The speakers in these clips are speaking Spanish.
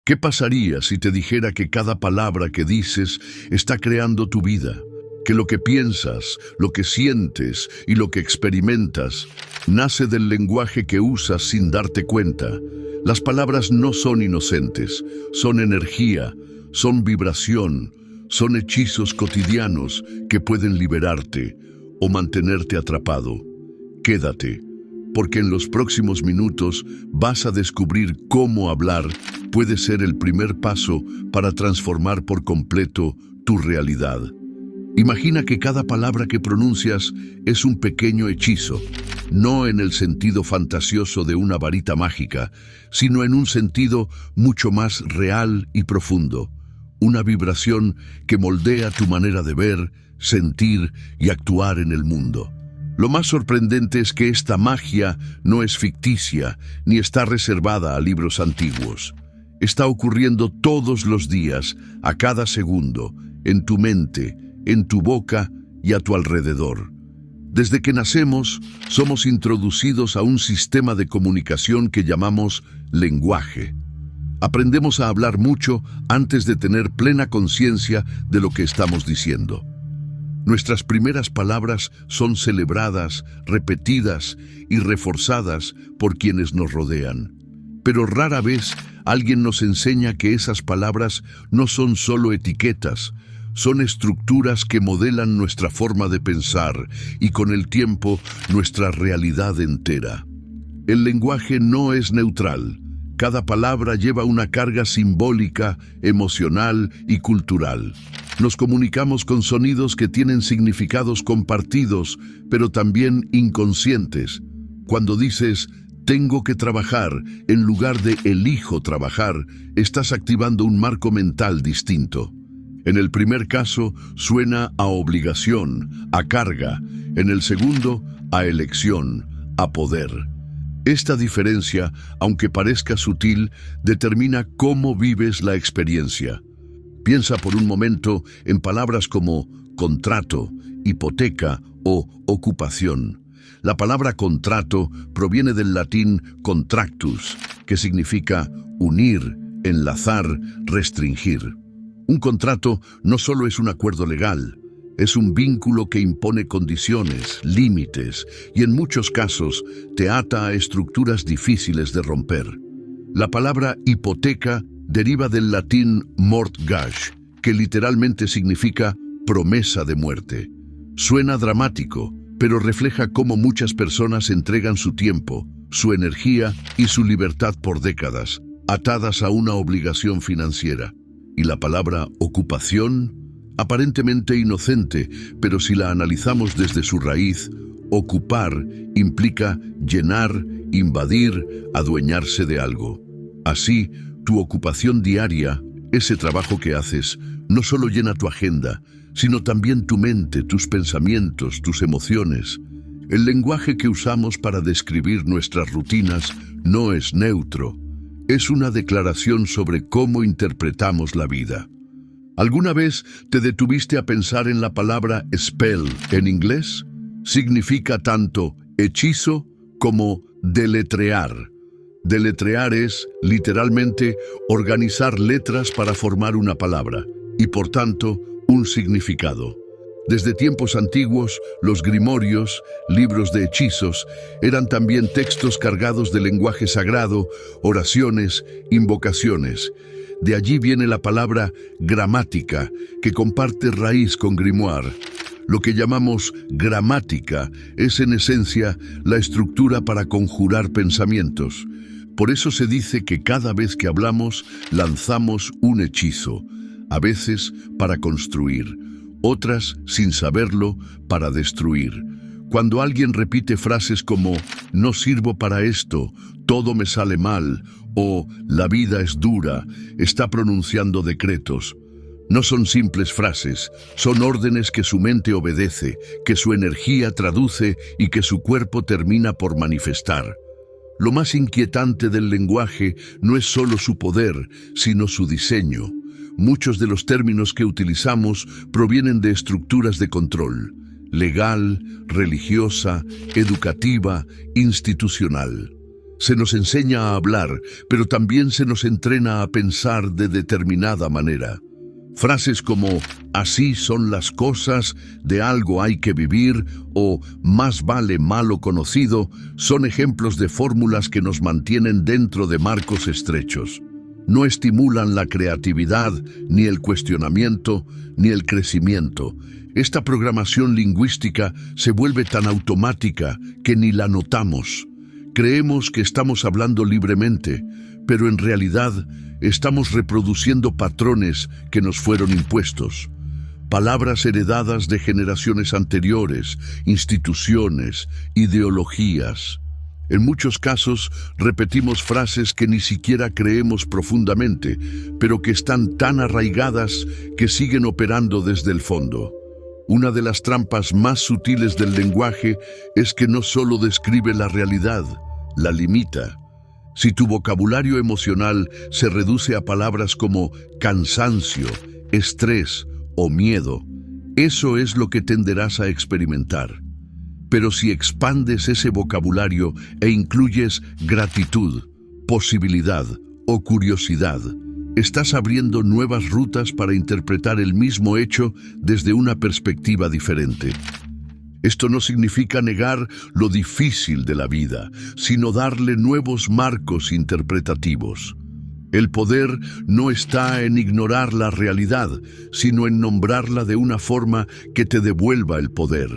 ¿Qué pasaría si te dijera que cada palabra que dices está creando tu vida? Que lo que piensas, lo que sientes y lo que experimentas nace del lenguaje que usas sin darte cuenta. Las palabras no son inocentes, son energía, son vibración, son hechizos cotidianos que pueden liberarte o mantenerte atrapado. Quédate, porque en los próximos minutos vas a descubrir cómo hablar puede ser el primer paso para transformar por completo tu realidad. Imagina que cada palabra que pronuncias es un pequeño hechizo, no en el sentido fantasioso de una varita mágica, sino en un sentido mucho más real y profundo, una vibración que moldea tu manera de ver, sentir y actuar en el mundo. Lo más sorprendente es que esta magia no es ficticia ni está reservada a libros antiguos. Está ocurriendo todos los días, a cada segundo, en tu mente, en tu boca y a tu alrededor. Desde que nacemos, somos introducidos a un sistema de comunicación que llamamos lenguaje. Aprendemos a hablar mucho antes de tener plena conciencia de lo que estamos diciendo. Nuestras primeras palabras son celebradas, repetidas y reforzadas por quienes nos rodean. Pero rara vez alguien nos enseña que esas palabras no son solo etiquetas, son estructuras que modelan nuestra forma de pensar y con el tiempo nuestra realidad entera. El lenguaje no es neutral. Cada palabra lleva una carga simbólica, emocional y cultural. Nos comunicamos con sonidos que tienen significados compartidos, pero también inconscientes. Cuando dices tengo que trabajar en lugar de elijo trabajar, estás activando un marco mental distinto. En el primer caso, suena a obligación, a carga. En el segundo, a elección, a poder. Esta diferencia, aunque parezca sutil, determina cómo vives la experiencia. Piensa por un momento en palabras como contrato, hipoteca o ocupación. La palabra contrato proviene del latín contractus, que significa unir, enlazar, restringir. Un contrato no solo es un acuerdo legal, es un vínculo que impone condiciones, límites y en muchos casos te ata a estructuras difíciles de romper. La palabra hipoteca deriva del latín mortgage, que literalmente significa promesa de muerte. Suena dramático, pero refleja cómo muchas personas entregan su tiempo, su energía y su libertad por décadas, atadas a una obligación financiera. Y la palabra ocupación, aparentemente inocente, pero si la analizamos desde su raíz, ocupar implica llenar, invadir, adueñarse de algo. Así, tu ocupación diaria, ese trabajo que haces, no solo llena tu agenda, sino también tu mente, tus pensamientos, tus emociones. El lenguaje que usamos para describir nuestras rutinas no es neutro. Es una declaración sobre cómo interpretamos la vida. ¿Alguna vez te detuviste a pensar en la palabra spell en inglés? Significa tanto hechizo como deletrear. Deletrear es, literalmente, organizar letras para formar una palabra y, por tanto, un significado. Desde tiempos antiguos, los grimorios, libros de hechizos, eran también textos cargados de lenguaje sagrado, oraciones, invocaciones. De allí viene la palabra gramática, que comparte raíz con grimoire. Lo que llamamos gramática es en esencia la estructura para conjurar pensamientos. Por eso se dice que cada vez que hablamos lanzamos un hechizo, a veces para construir, otras, sin saberlo, para destruir. Cuando alguien repite frases como no sirvo para esto, todo me sale mal o la vida es dura, está pronunciando decretos. No son simples frases, son órdenes que su mente obedece, que su energía traduce y que su cuerpo termina por manifestar. Lo más inquietante del lenguaje no es solo su poder, sino su diseño. Muchos de los términos que utilizamos provienen de estructuras de control, legal, religiosa, educativa, institucional. Se nos enseña a hablar, pero también se nos entrena a pensar de determinada manera. Frases como "así son las cosas", "de algo hay que vivir" o "más vale malo conocido" son ejemplos de fórmulas que nos mantienen dentro de marcos estrechos. No estimulan la creatividad, ni el cuestionamiento, ni el crecimiento. Esta programación lingüística se vuelve tan automática que ni la notamos. Creemos que estamos hablando libremente, pero en realidad estamos reproduciendo patrones que nos fueron impuestos. Palabras heredadas de generaciones anteriores, instituciones, ideologías. En muchos casos repetimos frases que ni siquiera creemos profundamente, pero que están tan arraigadas que siguen operando desde el fondo. Una de las trampas más sutiles del lenguaje es que no solo describe la realidad, la limita. Si tu vocabulario emocional se reduce a palabras como cansancio, estrés o miedo, eso es lo que tenderás a experimentar. Pero si expandes ese vocabulario e incluyes gratitud, posibilidad o curiosidad, estás abriendo nuevas rutas para interpretar el mismo hecho desde una perspectiva diferente. Esto no significa negar lo difícil de la vida, sino darle nuevos marcos interpretativos. El poder no está en ignorar la realidad, sino en nombrarla de una forma que te devuelva el poder.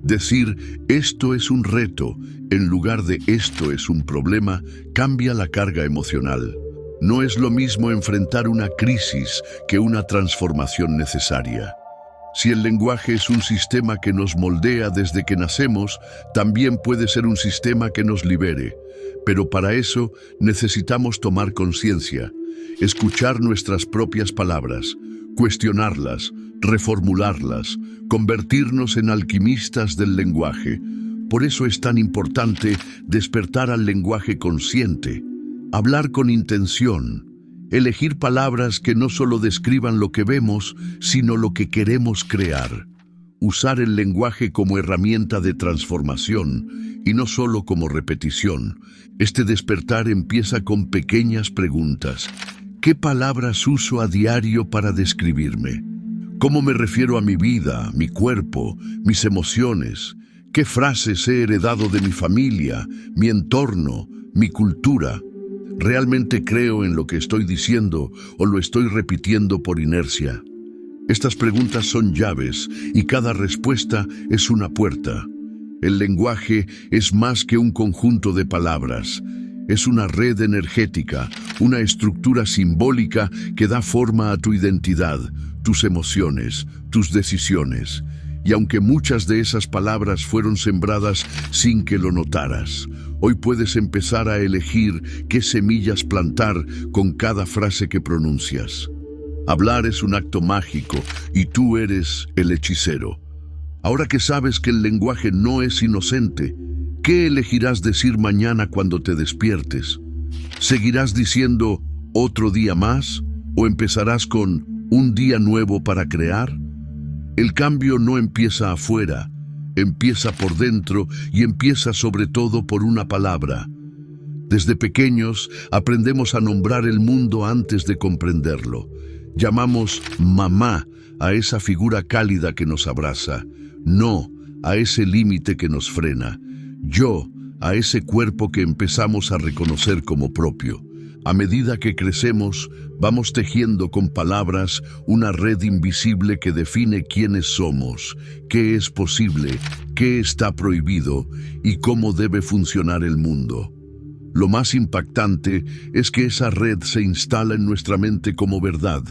Decir "esto es un reto" en lugar de "esto es un problema" cambia la carga emocional. No es lo mismo enfrentar una crisis que una transformación necesaria. Si el lenguaje es un sistema que nos moldea desde que nacemos, también puede ser un sistema que nos libere. Pero para eso necesitamos tomar conciencia, escuchar nuestras propias palabras, cuestionarlas, reformularlas, convertirnos en alquimistas del lenguaje. Por eso es tan importante despertar al lenguaje consciente, hablar con intención, elegir palabras que no solo describan lo que vemos, sino lo que queremos crear. Usar el lenguaje como herramienta de transformación y no solo como repetición. Este despertar empieza con pequeñas preguntas. ¿Qué palabras uso a diario para describirme? ¿Cómo me refiero a mi vida, mi cuerpo, mis emociones? ¿Qué frases he heredado de mi familia, mi entorno, mi cultura? ¿Realmente creo en lo que estoy diciendo o lo estoy repitiendo por inercia? Estas preguntas son llaves y cada respuesta es una puerta. El lenguaje es más que un conjunto de palabras. Es una red energética, una estructura simbólica que da forma a tu identidad, tus emociones, tus decisiones. Y aunque muchas de esas palabras fueron sembradas sin que lo notaras, hoy puedes empezar a elegir qué semillas plantar con cada frase que pronuncias. Hablar es un acto mágico y tú eres el hechicero. Ahora que sabes que el lenguaje no es inocente, ¿qué elegirás decir mañana cuando te despiertes? ¿Seguirás diciendo "otro día más" o empezarás con "un día nuevo para crear"? El cambio no empieza afuera, empieza por dentro y empieza sobre todo por una palabra. Desde pequeños aprendemos a nombrar el mundo antes de comprenderlo. Llamamos mamá a esa figura cálida que nos abraza, no a ese límite que nos frena, yo a ese cuerpo que empezamos a reconocer como propio. A medida que crecemos, vamos tejiendo con palabras una red invisible que define quiénes somos, qué es posible, qué está prohibido y cómo debe funcionar el mundo. Lo más impactante es que esa red se instala en nuestra mente como verdad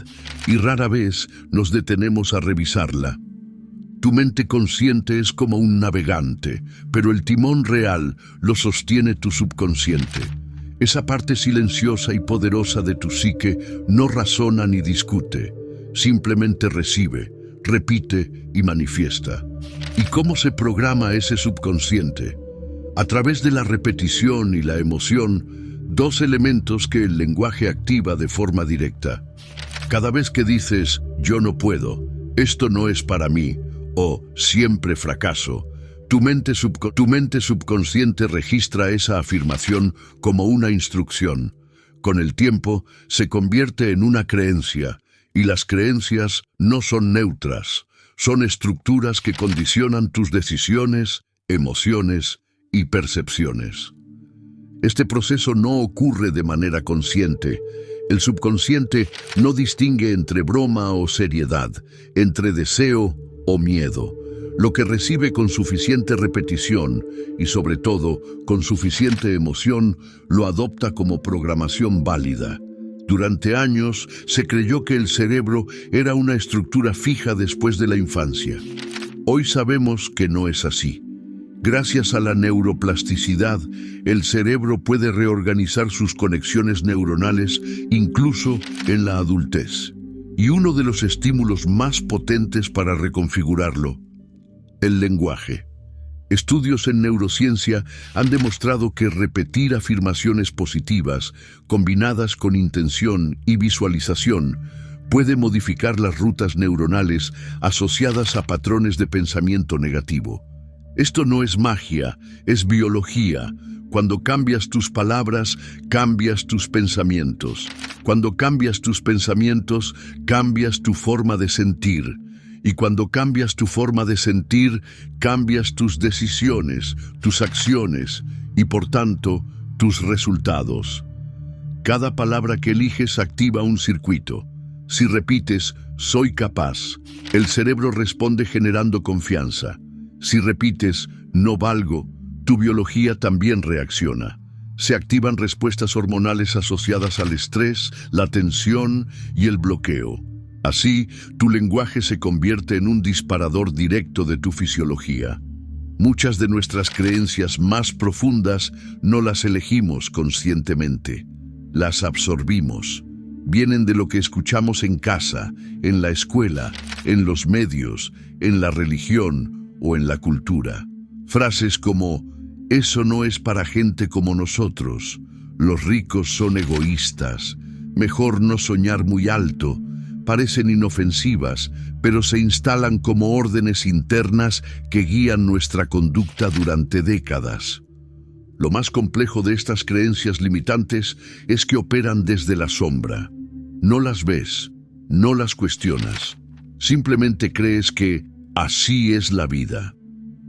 y rara vez nos detenemos a revisarla. Tu mente consciente es como un navegante, pero el timón real lo sostiene tu subconsciente. Esa parte silenciosa y poderosa de tu psique no razona ni discute, simplemente recibe, repite y manifiesta. ¿Y cómo se programa ese subconsciente? A través de la repetición y la emoción, dos elementos que el lenguaje activa de forma directa. Cada vez que dices "yo no puedo", "esto no es para mí" o "siempre fracaso", Tu mente subconsciente registra esa afirmación como una instrucción. Con el tiempo, se convierte en una creencia, y las creencias no son neutras, son estructuras que condicionan tus decisiones, emociones y percepciones. Este proceso no ocurre de manera consciente. El subconsciente no distingue entre broma o seriedad, entre deseo o miedo. Lo que recibe con suficiente repetición y sobre todo con suficiente emoción lo adopta como programación válida. Durante años se creyó que el cerebro era una estructura fija después de la infancia. Hoy sabemos que no es así. Gracias a la neuroplasticidad, el cerebro puede reorganizar sus conexiones neuronales incluso en la adultez. Y uno de los estímulos más potentes para reconfigurarlo, el lenguaje. Estudios en neurociencia han demostrado que repetir afirmaciones positivas, combinadas con intención y visualización, puede modificar las rutas neuronales asociadas a patrones de pensamiento negativo. Esto no es magia, es biología. Cuando cambias tus palabras, cambias tus pensamientos. Cuando cambias tus pensamientos, cambias tu forma de sentir. Y cuando cambias tu forma de sentir, cambias tus decisiones, tus acciones y, por tanto, tus resultados. Cada palabra que eliges activa un circuito. Si repites, soy capaz, el cerebro responde generando confianza. Si repites, no valgo, tu biología también reacciona. Se activan respuestas hormonales asociadas al estrés, la tensión y el bloqueo. Así, tu lenguaje se convierte en un disparador directo de tu fisiología. Muchas de nuestras creencias más profundas no las elegimos conscientemente, las absorbimos. Vienen de lo que escuchamos en casa, en la escuela, en los medios, en la religión o en la cultura. Frases como, eso no es para gente como nosotros, los ricos son egoístas, mejor no soñar muy alto, parecen inofensivas, pero se instalan como órdenes internas que guían nuestra conducta durante décadas. Lo más complejo de estas creencias limitantes es que operan desde la sombra. No las ves, no las cuestionas. Simplemente crees que así es la vida.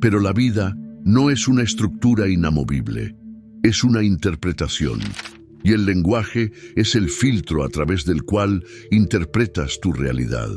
Pero la vida no es una estructura inamovible, es una interpretación. Y el lenguaje es el filtro a través del cual interpretas tu realidad.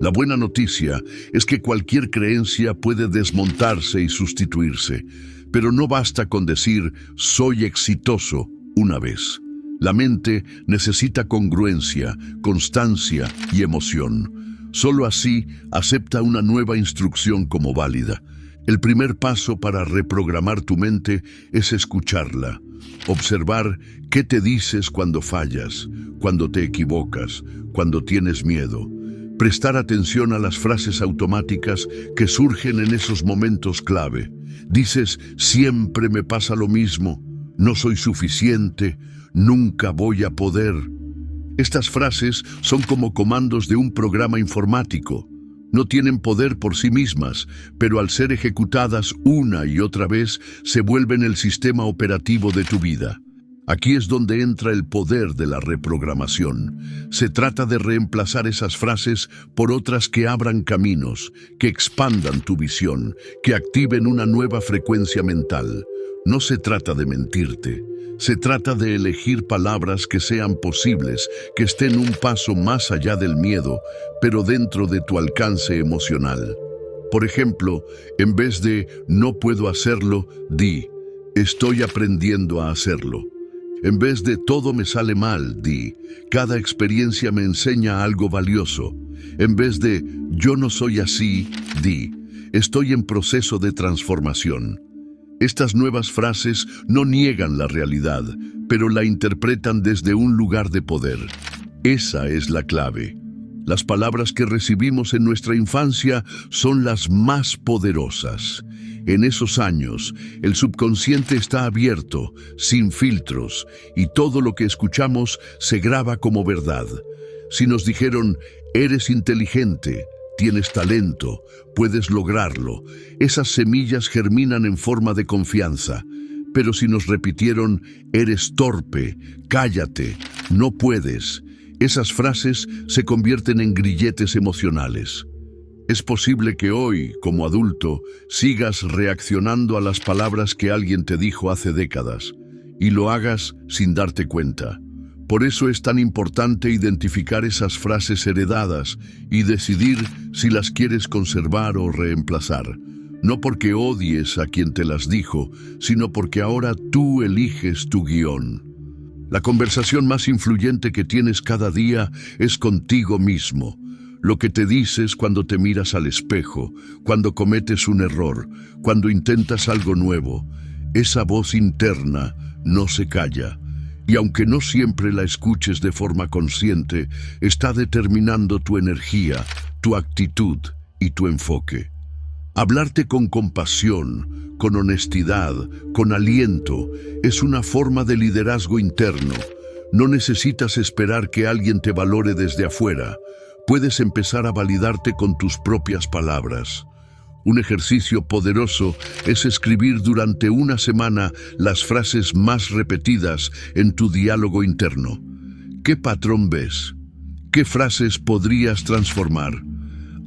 La buena noticia es que cualquier creencia puede desmontarse y sustituirse, pero no basta con decir soy exitoso una vez. La mente necesita congruencia, constancia y emoción. Solo así acepta una nueva instrucción como válida. El primer paso para reprogramar tu mente es escucharla. Observar qué te dices cuando fallas, cuando te equivocas, cuando tienes miedo. Prestar atención a las frases automáticas que surgen en esos momentos clave. Dices, siempre me pasa lo mismo, no soy suficiente, nunca voy a poder. Estas frases son como comandos de un programa informático. No tienen poder por sí mismas, pero al ser ejecutadas una y otra vez, se vuelven el sistema operativo de tu vida. Aquí es donde entra el poder de la reprogramación. Se trata de reemplazar esas frases por otras que abran caminos, que expandan tu visión, que activen una nueva frecuencia mental. No se trata de mentirte. Se trata de elegir palabras que sean posibles, que estén un paso más allá del miedo, pero dentro de tu alcance emocional. Por ejemplo, en vez de no puedo hacerlo, di estoy aprendiendo a hacerlo. En vez de todo me sale mal, di cada experiencia me enseña algo valioso. En vez de yo no soy así, di estoy en proceso de transformación. Estas nuevas frases no niegan la realidad, pero la interpretan desde un lugar de poder. Esa es la clave. Las palabras que recibimos en nuestra infancia son las más poderosas. En esos años, el subconsciente está abierto, sin filtros, y todo lo que escuchamos se graba como verdad. Si nos dijeron, eres inteligente, tienes talento, puedes lograrlo. Esas semillas germinan en forma de confianza. Pero si nos repitieron, eres torpe, cállate, no puedes, esas frases se convierten en grilletes emocionales. Es posible que hoy, como adulto, sigas reaccionando a las palabras que alguien te dijo hace décadas, y lo hagas sin darte cuenta. Por eso es tan importante identificar esas frases heredadas y decidir si las quieres conservar o reemplazar. No porque odies a quien te las dijo, sino porque ahora tú eliges tu guión. La conversación más influyente que tienes cada día es contigo mismo. Lo que te dices cuando te miras al espejo, cuando cometes un error, cuando intentas algo nuevo. Esa voz interna no se calla. Y aunque no siempre la escuches de forma consciente, está determinando tu energía, tu actitud y tu enfoque. Hablarte con compasión, con honestidad, con aliento, es una forma de liderazgo interno. No necesitas esperar que alguien te valore desde afuera. Puedes empezar a validarte con tus propias palabras. Un ejercicio poderoso es escribir durante una semana las frases más repetidas en tu diálogo interno. ¿Qué patrón ves? ¿Qué frases podrías transformar?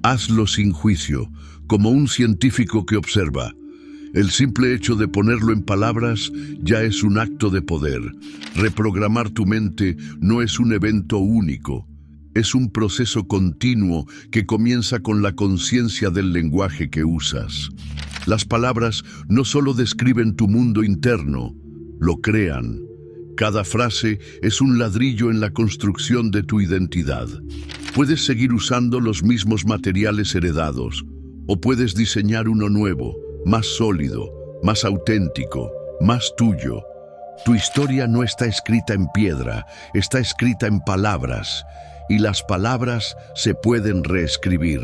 Hazlo sin juicio, como un científico que observa. El simple hecho de ponerlo en palabras ya es un acto de poder. Reprogramar tu mente no es un evento único. Es un proceso continuo que comienza con la conciencia del lenguaje que usas. Las palabras no solo describen tu mundo interno, lo crean. Cada frase es un ladrillo en la construcción de tu identidad. Puedes seguir usando los mismos materiales heredados, o puedes diseñar uno nuevo, más sólido, más auténtico, más tuyo. Tu historia no está escrita en piedra, está escrita en palabras. Y las palabras se pueden reescribir.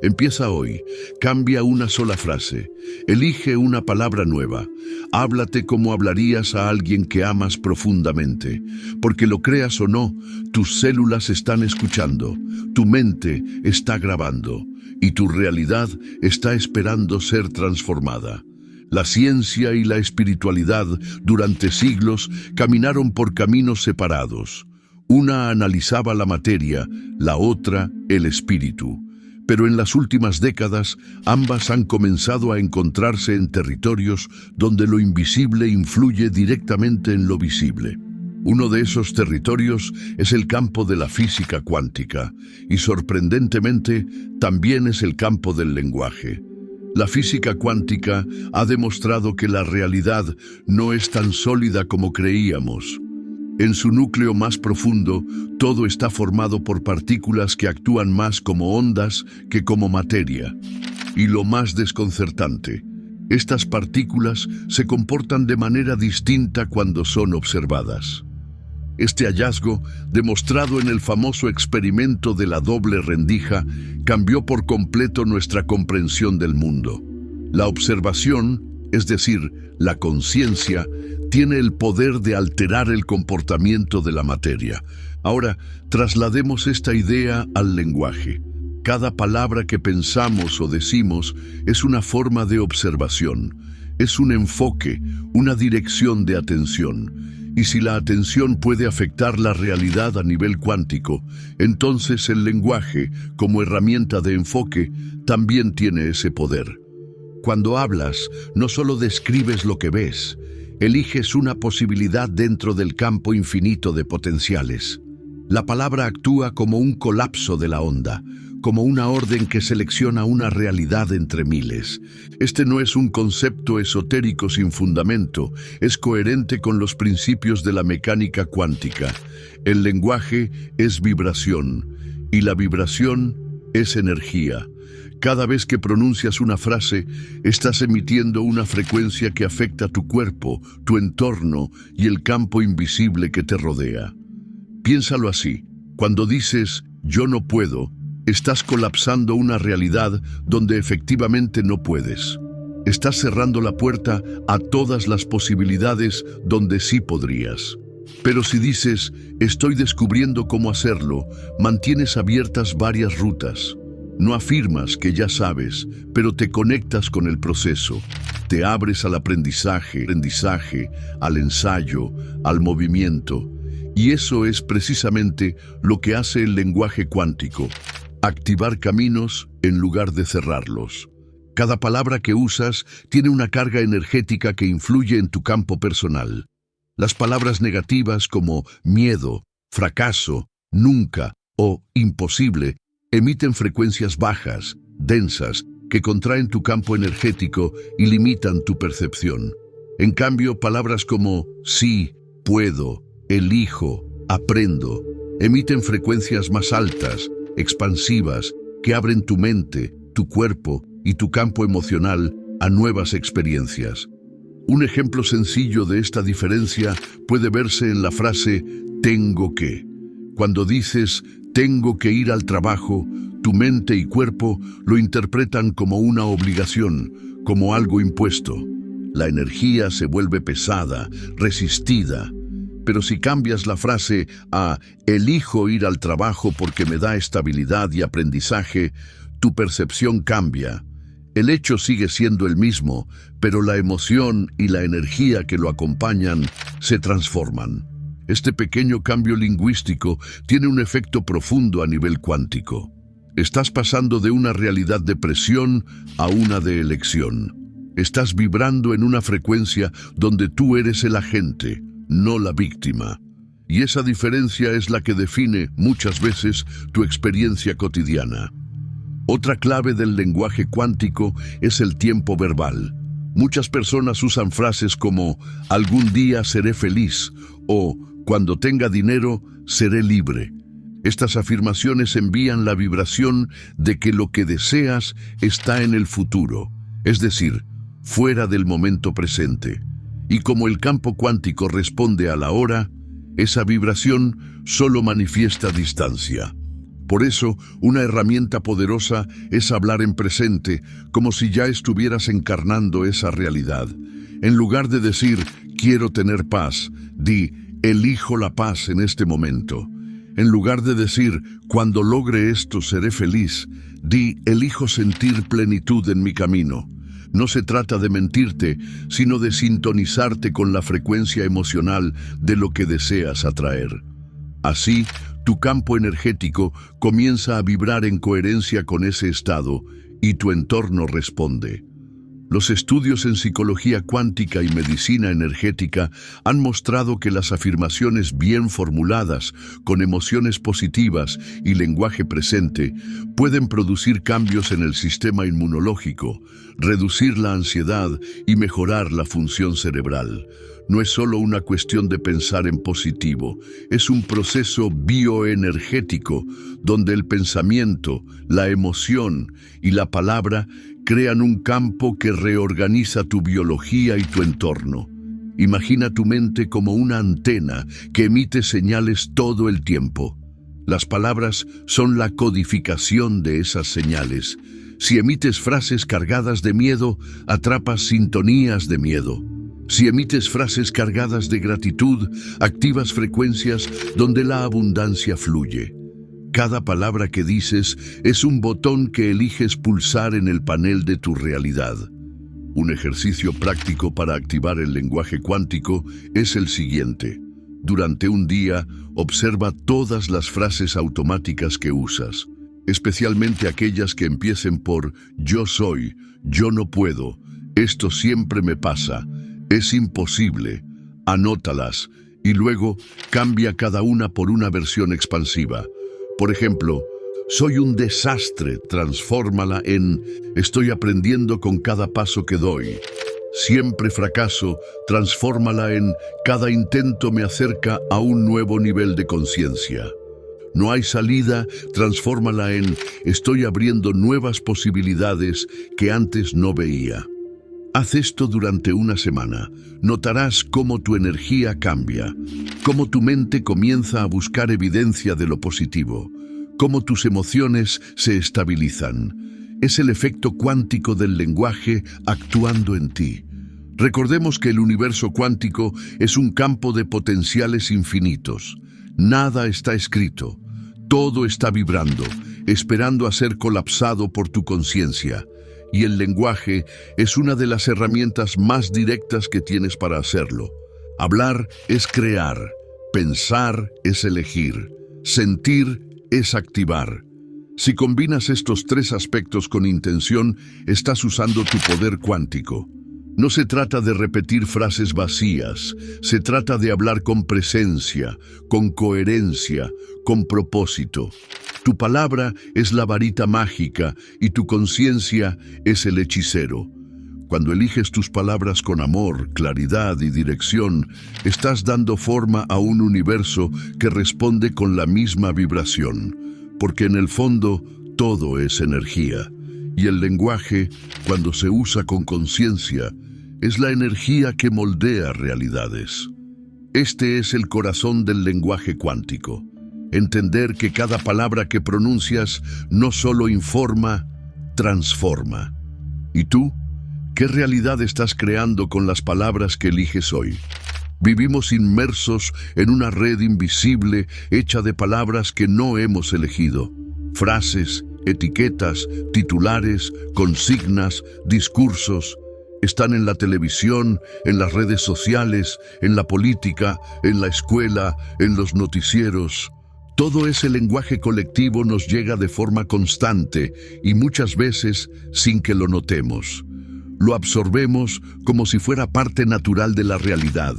Empieza hoy, cambia una sola frase, elige una palabra nueva, háblate como hablarías a alguien que amas profundamente, porque lo creas o no, tus células están escuchando, tu mente está grabando y tu realidad está esperando ser transformada. La ciencia y la espiritualidad durante siglos caminaron por caminos separados. Una analizaba la materia, la otra el espíritu. Pero en las últimas décadas, ambas han comenzado a encontrarse en territorios donde lo invisible influye directamente en lo visible. Uno de esos territorios es el campo de la física cuántica, y sorprendentemente, también es el campo del lenguaje. La física cuántica ha demostrado que la realidad no es tan sólida como creíamos. En su núcleo más profundo, todo está formado por partículas que actúan más como ondas que como materia. Y lo más desconcertante, estas partículas se comportan de manera distinta cuando son observadas. Este hallazgo, demostrado en el famoso experimento de la doble rendija, cambió por completo nuestra comprensión del mundo. La observación, es decir, la conciencia, tiene el poder de alterar el comportamiento de la materia. Ahora, traslademos esta idea al lenguaje. Cada palabra que pensamos o decimos es una forma de observación, es un enfoque, una dirección de atención. Y si la atención puede afectar la realidad a nivel cuántico, entonces el lenguaje, como herramienta de enfoque, también tiene ese poder. Cuando hablas, no solo describes lo que ves, eliges una posibilidad dentro del campo infinito de potenciales. La palabra actúa como un colapso de la onda, como una orden que selecciona una realidad entre miles. Este no es un concepto esotérico sin fundamento, es coherente con los principios de la mecánica cuántica. El lenguaje es vibración, y la vibración es energía. Cada vez que pronuncias una frase, estás emitiendo una frecuencia que afecta tu cuerpo, tu entorno y el campo invisible que te rodea. Piénsalo así. Cuando dices «yo no puedo», estás colapsando una realidad donde efectivamente no puedes. Estás cerrando la puerta a todas las posibilidades donde sí podrías. Pero si dices «estoy descubriendo cómo hacerlo», mantienes abiertas varias rutas. No afirmas que ya sabes, pero te conectas con el proceso. Te abres al aprendizaje, al ensayo, al movimiento. Y eso es precisamente lo que hace el lenguaje cuántico: activar caminos en lugar de cerrarlos. Cada palabra que usas tiene una carga energética que influye en tu campo personal. Las palabras negativas como miedo, fracaso, nunca o imposible emiten frecuencias bajas, densas, que contraen tu campo energético y limitan tu percepción. En cambio, palabras como sí, puedo, elijo, aprendo, emiten frecuencias más altas, expansivas, que abren tu mente, tu cuerpo y tu campo emocional a nuevas experiencias. Un ejemplo sencillo de esta diferencia puede verse en la frase «tengo que». Cuando dices «tengo que ir al trabajo», tu mente y cuerpo lo interpretan como una obligación, como algo impuesto. La energía se vuelve pesada, resistida. Pero si cambias la frase a «elijo ir al trabajo porque me da estabilidad y aprendizaje», tu percepción cambia. El hecho sigue siendo el mismo, pero la emoción y la energía que lo acompañan se transforman. Este pequeño cambio lingüístico tiene un efecto profundo a nivel cuántico. Estás pasando de una realidad de presión a una de elección. Estás vibrando en una frecuencia donde tú eres el agente, no la víctima. Y esa diferencia es la que define muchas veces tu experiencia cotidiana. Otra clave del lenguaje cuántico es el tiempo verbal. Muchas personas usan frases como «algún día seré feliz» o «cuando tenga dinero, seré libre». Estas afirmaciones envían la vibración de que lo que deseas está en el futuro, es decir, fuera del momento presente. Y como el campo cuántico responde a la hora, esa vibración solo manifiesta distancia. Por eso, una herramienta poderosa es hablar en presente, como si ya estuvieras encarnando esa realidad. En lugar de decir, quiero tener paz, di, elijo la paz en este momento. En lugar de decir, cuando logre esto seré feliz, di, elijo sentir plenitud en mi camino. No se trata de mentirte, sino de sintonizarte con la frecuencia emocional de lo que deseas atraer. Así, tu campo energético comienza a vibrar en coherencia con ese estado y tu entorno responde. Los estudios en psicología cuántica y medicina energética han mostrado que las afirmaciones bien formuladas, con emociones positivas y lenguaje presente, pueden producir cambios en el sistema inmunológico, reducir la ansiedad y mejorar la función cerebral. No es solo una cuestión de pensar en positivo, es un proceso bioenergético donde el pensamiento, la emoción y la palabra crean un campo que reorganiza tu biología y tu entorno. Imagina tu mente como una antena que emite señales todo el tiempo. Las palabras son la codificación de esas señales. Si emites frases cargadas de miedo, atrapas sintonías de miedo. Si emites frases cargadas de gratitud, activas frecuencias donde la abundancia fluye. Cada palabra que dices es un botón que eliges pulsar en el panel de tu realidad. Un ejercicio práctico para activar el lenguaje cuántico es el siguiente. Durante un día, observa todas las frases automáticas que usas, especialmente aquellas que empiecen por «yo soy», «yo no puedo», «esto siempre me pasa», «es imposible». Anótalas y luego cambia cada una por una versión expansiva. Por ejemplo, «soy un desastre», transfórmala en «estoy aprendiendo con cada paso que doy». «Siempre fracaso», transfórmala en «cada intento me acerca a un nuevo nivel de conciencia». «No hay salida», transfórmala en «estoy abriendo nuevas posibilidades que antes no veía». Haz esto durante una semana. Notarás cómo tu energía cambia, cómo tu mente comienza a buscar evidencia de lo positivo, cómo tus emociones se estabilizan. Es el efecto cuántico del lenguaje actuando en ti. Recordemos que el universo cuántico es un campo de potenciales infinitos. Nada está escrito, todo está vibrando. esperando a ser colapsado por tu conciencia. Y el lenguaje es una de las herramientas más directas que tienes para hacerlo. Hablar es crear, pensar es elegir, sentir es activar. Si combinas estos tres aspectos con intención, estás usando tu poder cuántico. No se trata de repetir frases vacías, se trata de hablar con presencia, con coherencia, con propósito. Tu palabra es la varita mágica y tu conciencia es el hechicero. Cuando eliges tus palabras con amor, claridad y dirección, estás dando forma a un universo que responde con la misma vibración, porque en el fondo todo es energía. Y el lenguaje, cuando se usa con conciencia, es la energía que moldea realidades. Este es el corazón del lenguaje cuántico. Entender que cada palabra que pronuncias no solo informa, transforma. ¿Y tú? ¿Qué realidad estás creando con las palabras que eliges hoy? Vivimos inmersos en una red invisible hecha de palabras que no hemos elegido. Frases, etiquetas, titulares, consignas, discursos. Están en la televisión, en las redes sociales, en la política, en la escuela, en los noticieros. Todo ese lenguaje colectivo nos llega de forma constante y muchas veces sin que lo notemos. Lo absorbemos como si fuera parte natural de la realidad,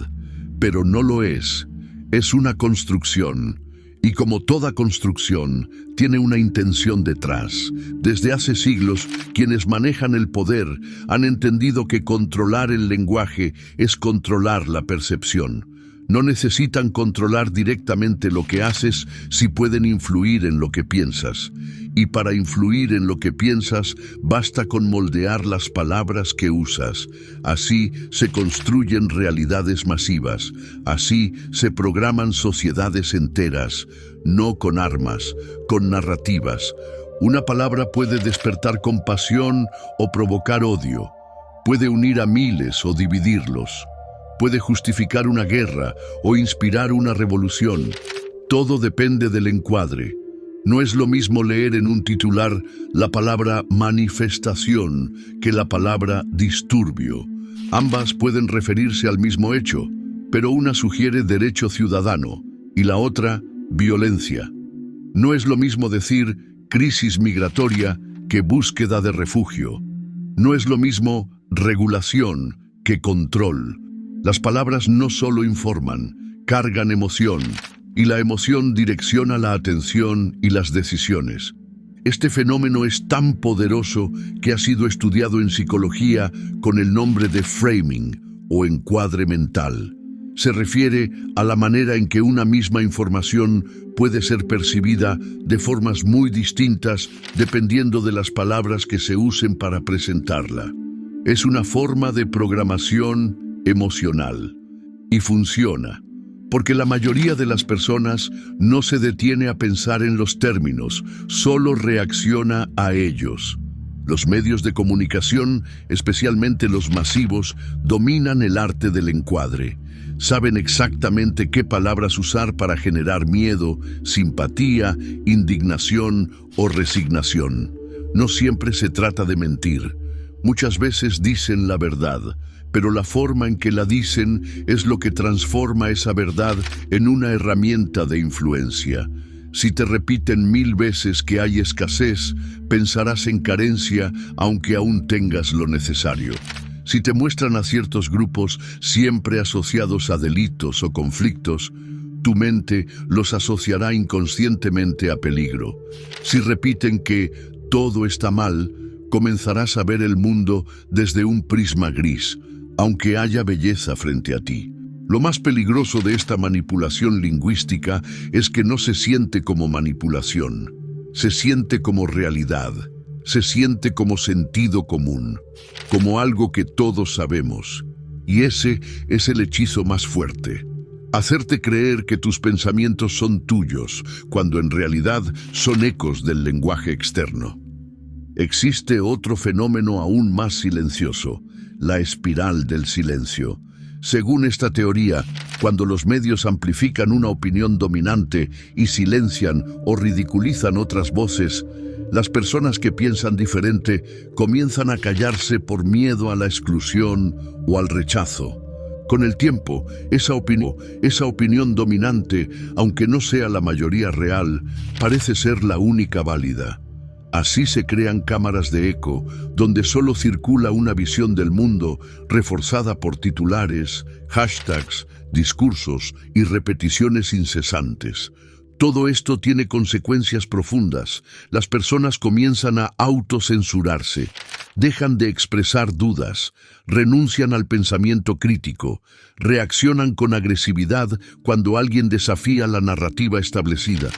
pero no lo es. Es una construcción. Y como toda construcción, tiene una intención detrás. Desde hace siglos, quienes manejan el poder han entendido que controlar el lenguaje es controlar la percepción. No necesitan controlar directamente lo que haces si pueden influir en lo que piensas. Y para influir en lo que piensas, basta con moldear las palabras que usas. Así se construyen realidades masivas. Así se programan sociedades enteras. No con armas, con narrativas. Una palabra puede despertar compasión o provocar odio. Puede unir a miles o dividirlos. Puede justificar una guerra o inspirar una revolución. Todo depende del encuadre. No es lo mismo leer en un titular la palabra manifestación que la palabra disturbio. Ambas pueden referirse al mismo hecho, pero una sugiere derecho ciudadano y la otra violencia. No es lo mismo decir crisis migratoria que búsqueda de refugio. No es lo mismo regulación que control. Las palabras no solo informan, cargan emoción, y la emoción direcciona la atención y las decisiones. Este fenómeno es tan poderoso que ha sido estudiado en psicología con el nombre de framing o encuadre mental. Se refiere a la manera en que una misma información puede ser percibida de formas muy distintas dependiendo de las palabras que se usen para presentarla. Es una forma de programación emocional y funciona porque la mayoría de las personas no se detiene a pensar en los términos, solo reacciona a ellos. Los medios de comunicación, especialmente los masivos, dominan el arte del encuadre. Saben exactamente qué palabras usar para generar miedo, simpatía, indignación o resignación. No siempre se trata de mentir. Muchas veces dicen la verdad, pero la forma en que la dicen es lo que transforma esa verdad en una herramienta de influencia. Si te repiten 1000 veces que hay escasez, pensarás en carencia aunque aún tengas lo necesario. Si te muestran a ciertos grupos siempre asociados a delitos o conflictos, tu mente los asociará inconscientemente a peligro. Si repiten que todo está mal, comenzarás a ver el mundo desde un prisma gris, aunque haya belleza frente a ti. Lo más peligroso de esta manipulación lingüística es que no se siente como manipulación, se siente como realidad, se siente como sentido común, como algo que todos sabemos. Y ese es el hechizo más fuerte. Hacerte creer que tus pensamientos son tuyos, cuando en realidad son ecos del lenguaje externo. Existe otro fenómeno aún más silencioso, la espiral del silencio. Según esta teoría, cuando los medios amplifican una opinión dominante y silencian o ridiculizan otras voces, las personas que piensan diferente comienzan a callarse por miedo a la exclusión o al rechazo. Con el tiempo, esa opinión dominante, aunque no sea la mayoría real, parece ser la única válida. Así se crean cámaras de eco, donde solo circula una visión del mundo, reforzada por titulares, hashtags, discursos y repeticiones incesantes. Todo esto tiene consecuencias profundas. Las personas comienzan a autocensurarse, dejan de expresar dudas, renuncian al pensamiento crítico, reaccionan con agresividad cuando alguien desafía la narrativa establecida.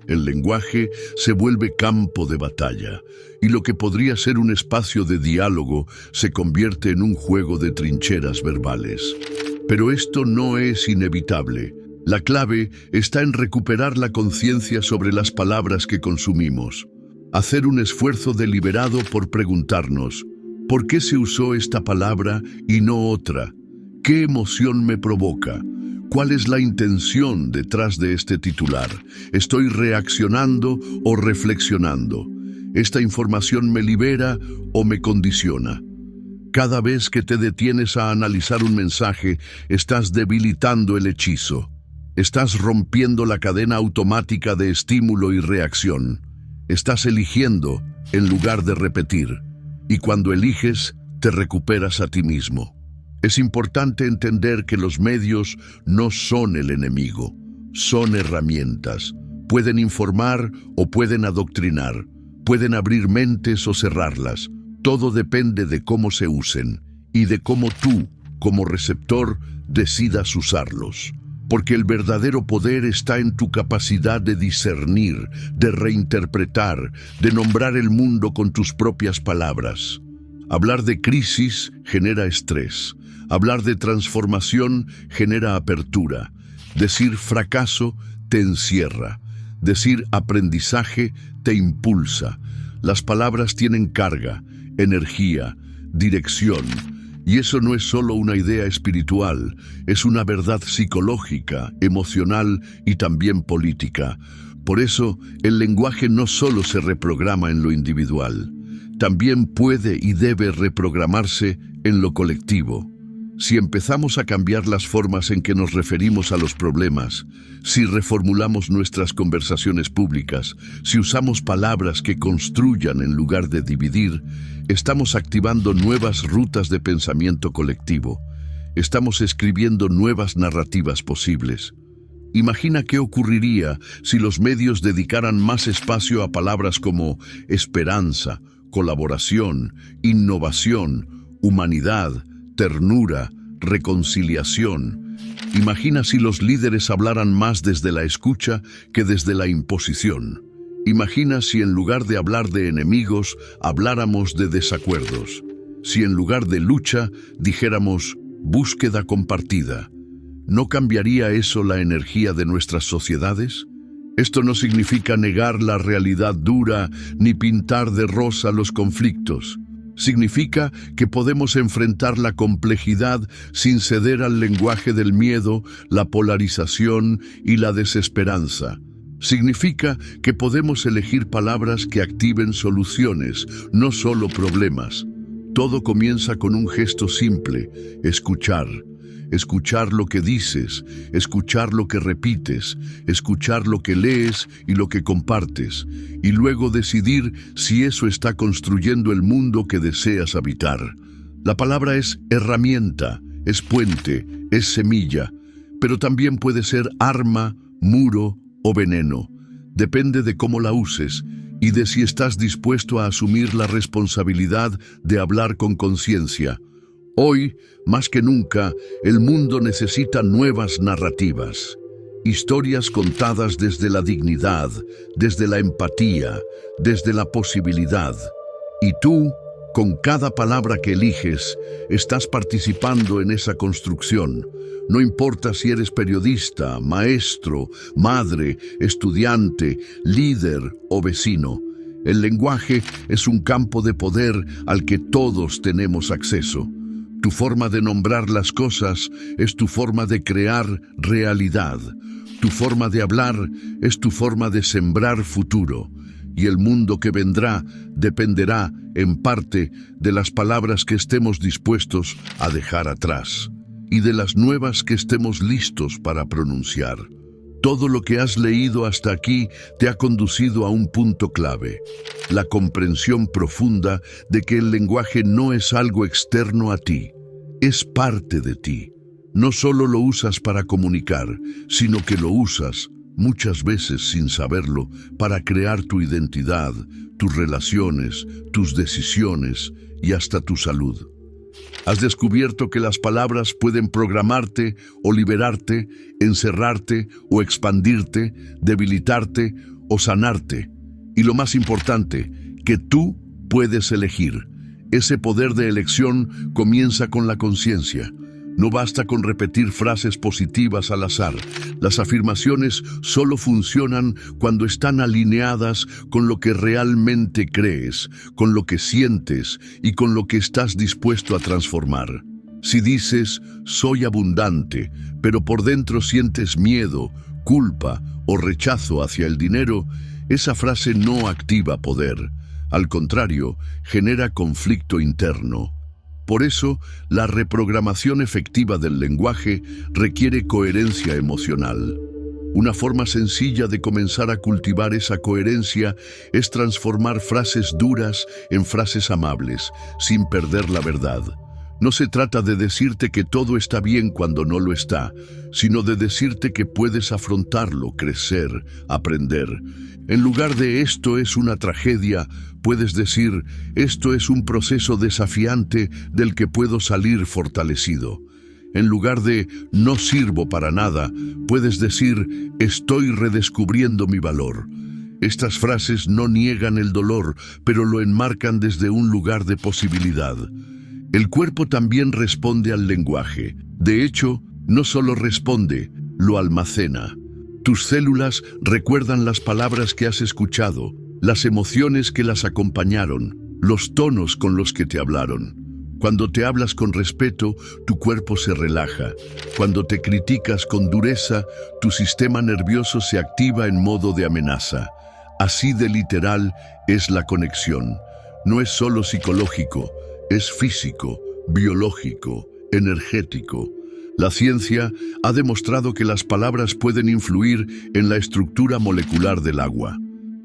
El lenguaje se vuelve campo de batalla, y lo que podría ser un espacio de diálogo se convierte en un juego de trincheras verbales. Pero esto no es inevitable. La clave está en recuperar la conciencia sobre las palabras que consumimos. Hacer un esfuerzo deliberado por preguntarnos, ¿por qué se usó esta palabra y no otra? ¿Qué emoción me provoca? ¿Cuál es la intención detrás de este titular? ¿Estoy reaccionando o reflexionando? ¿Esta información me libera o me condiciona? Cada vez que te detienes a analizar un mensaje, estás debilitando el hechizo. Estás rompiendo la cadena automática de estímulo y reacción. Estás eligiendo en lugar de repetir. Y cuando eliges, te recuperas a ti mismo. Es importante entender que los medios no son el enemigo, son herramientas. Pueden informar o pueden adoctrinar, pueden abrir mentes o cerrarlas. Todo depende de cómo se usen y de cómo tú, como receptor, decidas usarlos. Porque el verdadero poder está en tu capacidad de discernir, de reinterpretar, de nombrar el mundo con tus propias palabras. Hablar de crisis genera estrés. Hablar de transformación genera apertura. Decir fracaso te encierra. Decir aprendizaje te impulsa. Las palabras tienen carga, energía, dirección. Y eso no es solo una idea espiritual, es una verdad psicológica, emocional y también política. Por eso, el lenguaje no solo se reprograma en lo individual, también puede y debe reprogramarse en lo colectivo. Si empezamos a cambiar las formas en que nos referimos a los problemas, si reformulamos nuestras conversaciones públicas, si usamos palabras que construyan en lugar de dividir, estamos activando nuevas rutas de pensamiento colectivo. Estamos escribiendo nuevas narrativas posibles. Imagina qué ocurriría si los medios dedicaran más espacio a palabras como esperanza, colaboración, innovación, humanidad, ternura, reconciliación. Imagina si los líderes hablaran más desde la escucha que desde la imposición. Imagina si en lugar de hablar de enemigos, habláramos de desacuerdos. Si en lugar de lucha, dijéramos búsqueda compartida. ¿No cambiaría eso la energía de nuestras sociedades? Esto no significa negar la realidad dura ni pintar de rosa los conflictos. Significa que podemos enfrentar la complejidad sin ceder al lenguaje del miedo, la polarización y la desesperanza. Significa que podemos elegir palabras que activen soluciones, no solo problemas. Todo comienza con un gesto simple: escuchar. Escuchar lo que dices, escuchar lo que repites, escuchar lo que lees y lo que compartes, y luego decidir si eso está construyendo el mundo que deseas habitar. La palabra es herramienta, es puente, es semilla, pero también puede ser arma, muro o veneno. Depende de cómo la uses y de si estás dispuesto a asumir la responsabilidad de hablar con conciencia. Hoy, más que nunca, el mundo necesita nuevas narrativas. Historias contadas desde la dignidad, desde la empatía, desde la posibilidad. Y tú, con cada palabra que eliges, estás participando en esa construcción. No importa si eres periodista, maestro, madre, estudiante, líder o vecino. El lenguaje es un campo de poder al que todos tenemos acceso. Tu forma de nombrar las cosas es tu forma de crear realidad. Tu forma de hablar es tu forma de sembrar futuro. Y el mundo que vendrá dependerá, en parte, de las palabras que estemos dispuestos a dejar atrás y de las nuevas que estemos listos para pronunciar. Todo lo que has leído hasta aquí te ha conducido a un punto clave: la comprensión profunda de que el lenguaje no es algo externo a ti, es parte de ti. No solo lo usas para comunicar, sino que lo usas, muchas veces sin saberlo, para crear tu identidad, tus relaciones, tus decisiones y hasta tu salud. Has descubierto que las palabras pueden programarte o liberarte, encerrarte o expandirte, debilitarte o sanarte. Y lo más importante, que tú puedes elegir. Ese poder de elección comienza con la conciencia. No basta con repetir frases positivas al azar. Las afirmaciones solo funcionan cuando están alineadas con lo que realmente crees, con lo que sientes y con lo que estás dispuesto a transformar. Si dices, soy abundante, pero por dentro sientes miedo, culpa o rechazo hacia el dinero, esa frase no activa poder. Al contrario, genera conflicto interno. Por eso, la reprogramación efectiva del lenguaje requiere coherencia emocional. Una forma sencilla de comenzar a cultivar esa coherencia es transformar frases duras en frases amables, sin perder la verdad. No se trata de decirte que todo está bien cuando no lo está, sino de decirte que puedes afrontarlo, crecer, aprender. En lugar de esto es una tragedia, puedes decir, esto es un proceso desafiante del que puedo salir fortalecido. En lugar de no sirvo para nada, puedes decir, estoy redescubriendo mi valor. Estas frases no niegan el dolor, pero lo enmarcan desde un lugar de posibilidad. El cuerpo también responde al lenguaje. De hecho, no solo responde, lo almacena. Tus células recuerdan las palabras que has escuchado, las emociones que las acompañaron, los tonos con los que te hablaron. Cuando te hablas con respeto, tu cuerpo se relaja. Cuando te criticas con dureza, tu sistema nervioso se activa en modo de amenaza. Así de literal es la conexión. No es solo psicológico, es físico, biológico, energético. La ciencia ha demostrado que las palabras pueden influir en la estructura molecular del agua.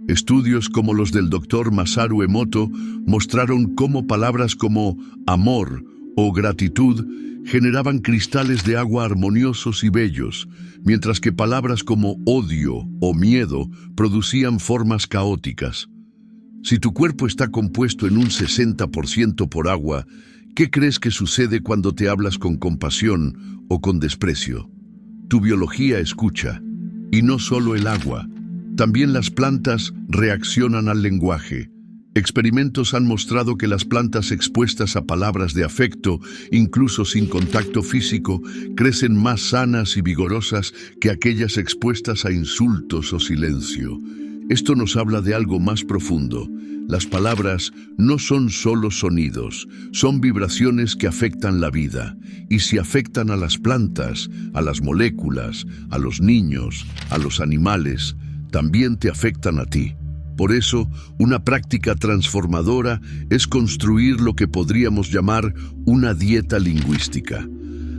Estudios como los del Dr. Masaru Emoto mostraron cómo palabras como amor o gratitud generaban cristales de agua armoniosos y bellos, mientras que palabras como odio o miedo producían formas caóticas. Si tu cuerpo está compuesto en un 60% por agua, ¿qué crees que sucede cuando te hablas con compasión o con desprecio? Tu biología escucha, y no solo el agua. También las plantas reaccionan al lenguaje. Experimentos han mostrado que las plantas expuestas a palabras de afecto, incluso sin contacto físico, crecen más sanas y vigorosas que aquellas expuestas a insultos o silencio. Esto nos habla de algo más profundo. Las palabras no son solo sonidos, son vibraciones que afectan la vida. Y si afectan a las plantas, a las moléculas, a los niños, a los animales, también te afectan a ti. Por eso, una práctica transformadora es construir lo que podríamos llamar una dieta lingüística.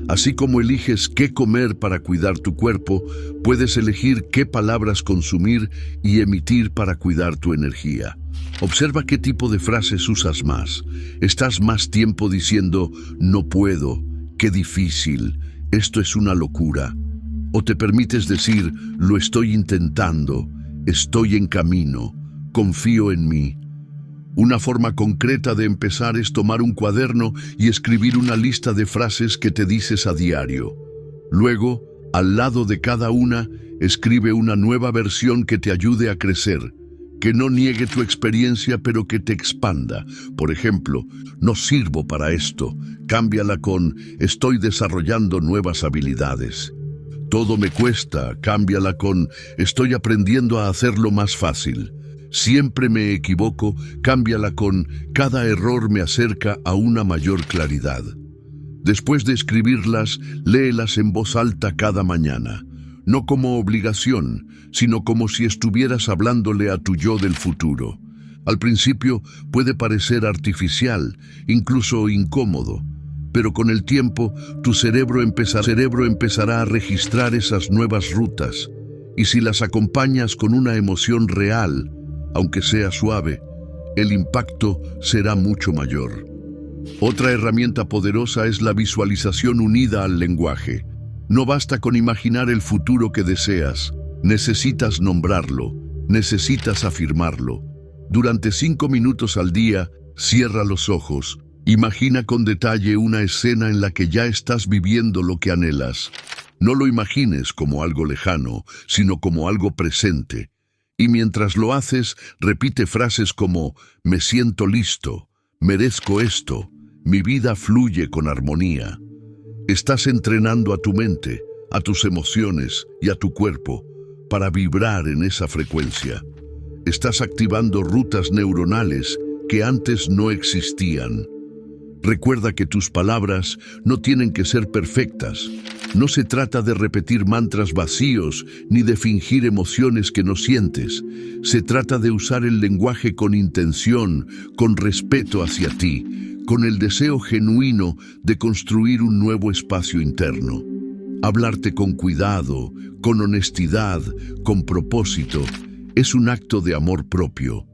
Así como eliges qué comer para cuidar tu cuerpo, puedes elegir qué palabras consumir y emitir para cuidar tu energía. Observa qué tipo de frases usas más. ¿Estás más tiempo diciendo, no puedo, qué difícil, esto es una locura? ¿O te permites decir, lo estoy intentando, estoy en camino, confío en mí? Una forma concreta de empezar es tomar un cuaderno y escribir una lista de frases que te dices a diario. Luego, al lado de cada una, escribe una nueva versión que te ayude a crecer, que no niegue tu experiencia pero que te expanda. Por ejemplo, no sirvo para esto, cámbiala con estoy desarrollando nuevas habilidades. Todo me cuesta, cámbiala con estoy aprendiendo a hacerlo más fácil. Siempre me equivoco, cámbiala con cada error me acerca a una mayor claridad. Después de escribirlas, léelas en voz alta cada mañana, no como obligación, sino como si estuvieras hablándole a tu yo del futuro. Al principio puede parecer artificial, incluso incómodo, pero con el tiempo tu cerebro empezará a registrar esas nuevas rutas, y si las acompañas con una emoción real, aunque sea suave, el impacto será mucho mayor. Otra herramienta poderosa es la visualización unida al lenguaje. No basta con imaginar el futuro que deseas, necesitas nombrarlo, necesitas afirmarlo. Durante 5 minutos al día, cierra los ojos, imagina con detalle una escena en la que ya estás viviendo lo que anhelas. No lo imagines como algo lejano, sino como algo presente. Y mientras lo haces, repite frases como «me siento listo», «merezco esto», «mi vida fluye con armonía». Estás entrenando a tu mente, a tus emociones y a tu cuerpo para vibrar en esa frecuencia. Estás activando rutas neuronales que antes no existían. Recuerda que tus palabras no tienen que ser perfectas. No se trata de repetir mantras vacíos ni de fingir emociones que no sientes. Se trata de usar el lenguaje con intención, con respeto hacia ti, con el deseo genuino de construir un nuevo espacio interno. Hablarte con cuidado, con honestidad, con propósito, es un acto de amor propio.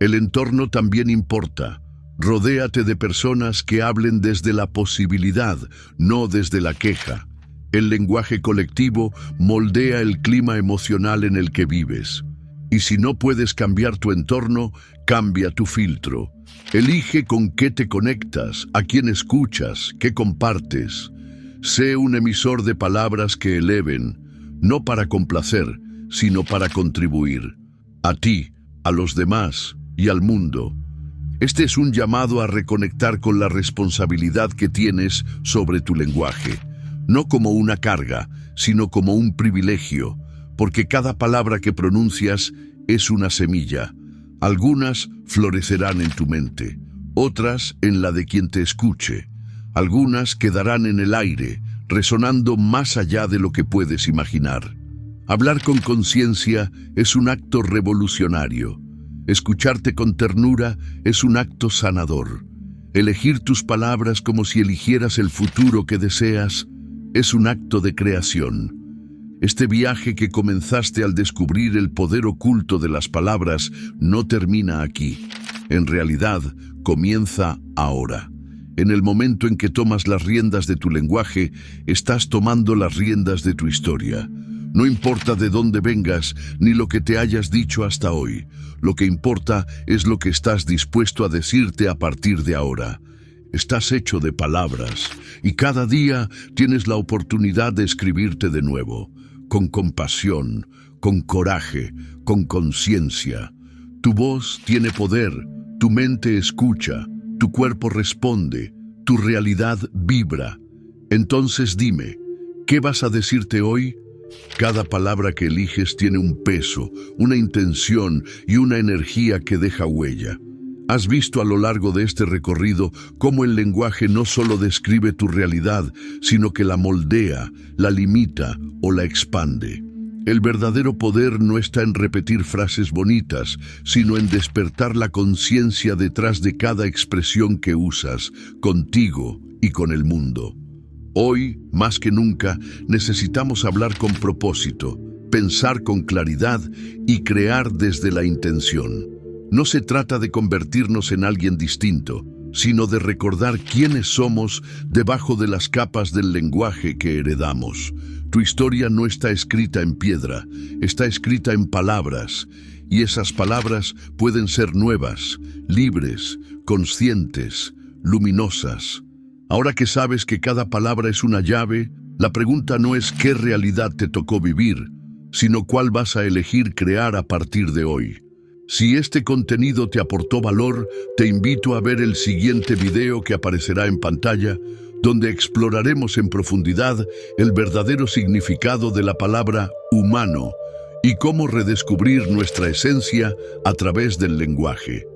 El entorno también importa. Rodéate de personas que hablen desde la posibilidad, no desde la queja. El lenguaje colectivo moldea el clima emocional en el que vives. Y si no puedes cambiar tu entorno, cambia tu filtro. Elige con qué te conectas, a quién escuchas, qué compartes. Sé un emisor de palabras que eleven, no para complacer, sino para contribuir. A ti, a los demás y al mundo. Este es un llamado a reconectar con la responsabilidad que tienes sobre tu lenguaje. No como una carga, sino como un privilegio, porque cada palabra que pronuncias es una semilla. Algunas florecerán en tu mente, otras en la de quien te escuche. Algunas quedarán en el aire, resonando más allá de lo que puedes imaginar. Hablar con conciencia es un acto revolucionario. Escucharte con ternura es un acto sanador. Elegir tus palabras como si eligieras el futuro que deseas es un acto de creación. Este viaje que comenzaste al descubrir el poder oculto de las palabras no termina aquí. En realidad, comienza ahora. En el momento en que tomas las riendas de tu lenguaje, estás tomando las riendas de tu historia. No importa de dónde vengas ni lo que te hayas dicho hasta hoy. Lo que importa es lo que estás dispuesto a decirte a partir de ahora. Estás hecho de palabras y cada día tienes la oportunidad de escribirte de nuevo, con compasión, con coraje, con conciencia. Tu voz tiene poder, tu mente escucha, tu cuerpo responde, tu realidad vibra. Entonces dime, ¿qué vas a decirte hoy? Cada palabra que eliges tiene un peso, una intención y una energía que deja huella. Has visto a lo largo de este recorrido cómo el lenguaje no solo describe tu realidad, sino que la moldea, la limita o la expande. El verdadero poder no está en repetir frases bonitas, sino en despertar la conciencia detrás de cada expresión que usas, contigo y con el mundo. Hoy, más que nunca, necesitamos hablar con propósito, pensar con claridad y crear desde la intención. No se trata de convertirnos en alguien distinto, sino de recordar quiénes somos debajo de las capas del lenguaje que heredamos. Tu historia no está escrita en piedra, está escrita en palabras, y esas palabras pueden ser nuevas, libres, conscientes, luminosas. Ahora que sabes que cada palabra es una llave, la pregunta no es qué realidad te tocó vivir, sino cuál vas a elegir crear a partir de hoy. Si este contenido te aportó valor, te invito a ver el siguiente video que aparecerá en pantalla, donde exploraremos en profundidad el verdadero significado de la palabra humano y cómo redescubrir nuestra esencia a través del lenguaje.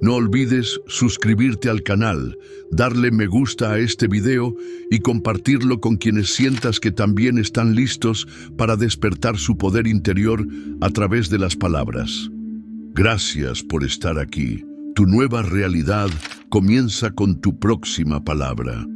No olvides suscribirte al canal, darle me gusta a este video y compartirlo con quienes sientas que también están listos para despertar su poder interior a través de las palabras. Gracias por estar aquí. Tu nueva realidad comienza con tu próxima palabra.